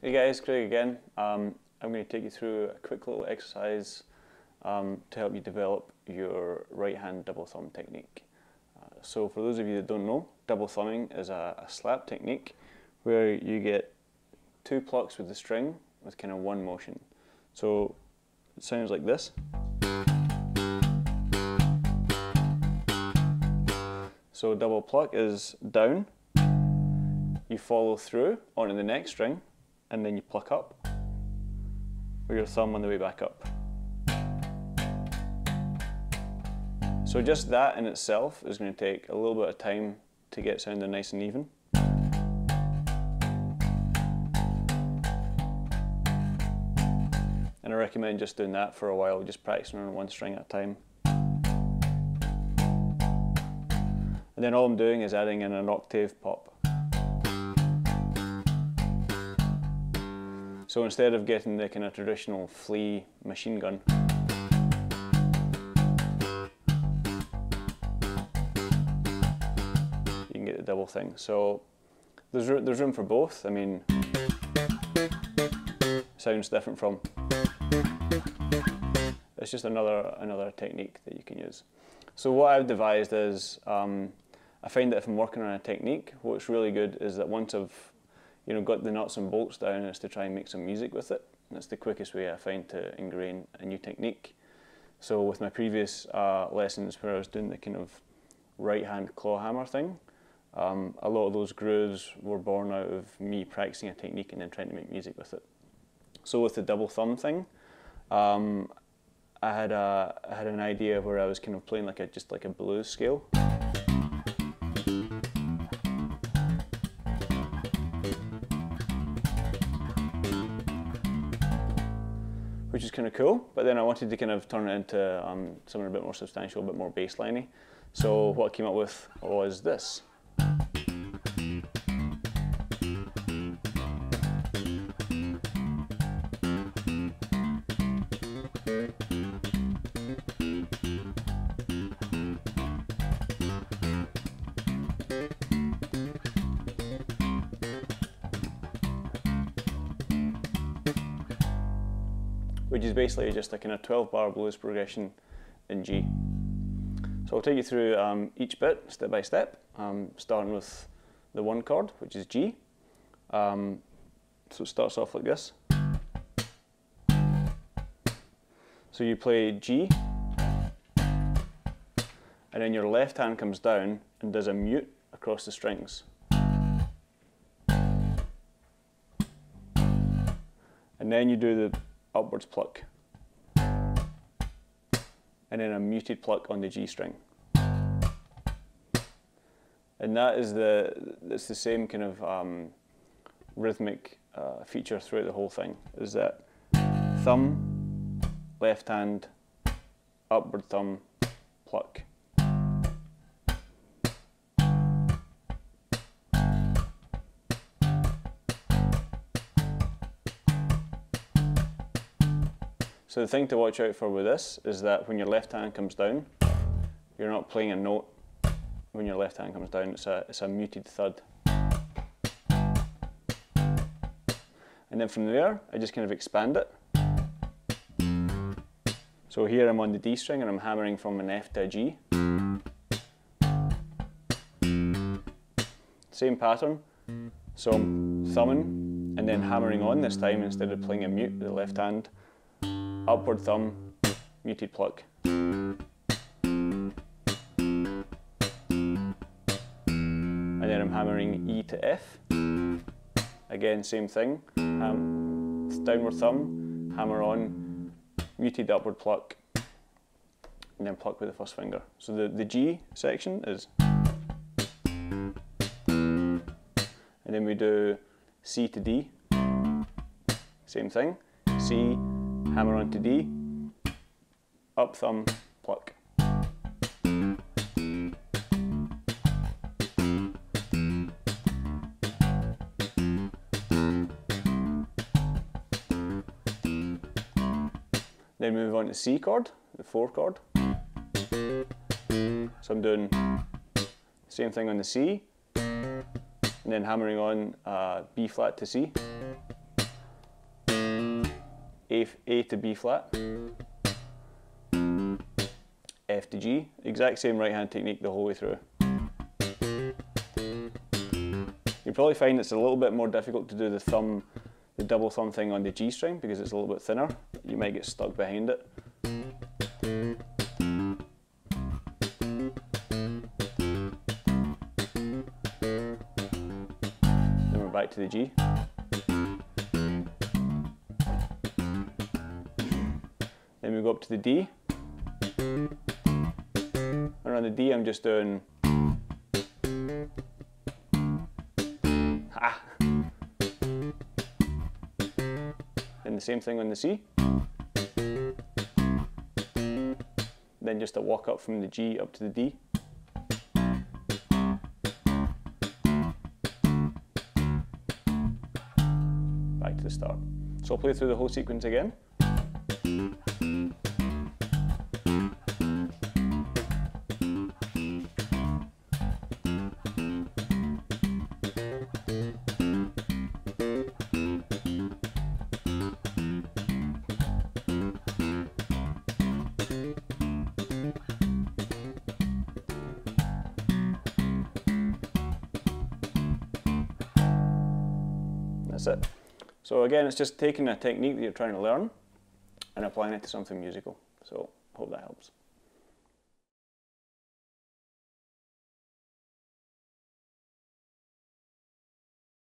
Hey guys, Craig again. I'm going to take you through a quick little exercise to help you develop your right hand double thumb technique. So for those of you that don't know, double thumbing is a slap technique where you get two plucks with the string with kind of one motion. So it sounds like this. So double pluck is down, you follow through onto the next string, and then you pluck up with your thumb on the way back up. So just that in itself is going to take a little bit of time to get sounding nice and even. And I recommend just doing that for a while, just practicing on one string at a time. And then all I'm doing is adding in an octave pop. So instead of getting the kind of traditional flea machine gun, you can get the double thing. So there's room for both. I mean, sounds different from. It's just another technique that you can use. So what I've devised is, I find that if I'm working on a technique, what's really good is that once I've got the nuts and bolts down, is to try and make some music with it. That's the quickest way I find to ingrain a new technique. So with my previous lessons where I was doing the kind of right hand claw hammer thing, a lot of those grooves were born out of me practicing a technique and then trying to make music with it. So with the double thumb thing, I had an idea where I was kind of playing just like a blues scale. Which is kind of cool, but then I wanted to kind of turn it into something a bit more substantial, a bit more bass-liney. So what I came up with was this. Which is basically just a kind of 12-bar blues progression in G. So I'll take you through each bit step by step, starting with the one chord, which is G. So it starts off like this. So you play G, and then your left hand comes down and does a mute across the strings. And then you do the upwards pluck, and then a muted pluck on the G string. And that is it's the same kind of rhythmic feature throughout the whole thing, is that thumb, left hand, upward thumb, pluck. So the thing to watch out for with this is that when your left hand comes down, you're not playing a note. When your left hand comes down, it's a muted thud. And then from there, I just kind of expand it. So here I'm on the D string and I'm hammering from an F to a G. Same pattern. So I'm thumbing and then hammering on this time instead of playing a mute with the left hand. Upward thumb, muted pluck. And then I'm hammering E to F. Again, same thing. Downward thumb, hammer on, muted upward pluck, and then pluck with the first finger. So the G section is. And then we do C to D. Same thing. C, hammer on to D, up thumb, pluck. Then move on to C chord, the 4 chord. So I'm doing the same thing on the C, and then hammering on B flat to C, A to B flat, F to G, exact same right hand technique the whole way through. You'll probably find it's a little bit more difficult to do the double thumb thing on the G string because it's a little bit thinner. You might get stuck behind it. Then we're back to the G. Then we go up to the D. And on the D I'm just doing ha. Then the same thing on the C. Then just a walk up from the G up to the D. Back to the start. So I'll play through the whole sequence again. That's it. So again, it's just taking a technique that you're trying to learn and applying it to something musical. So hope that helps.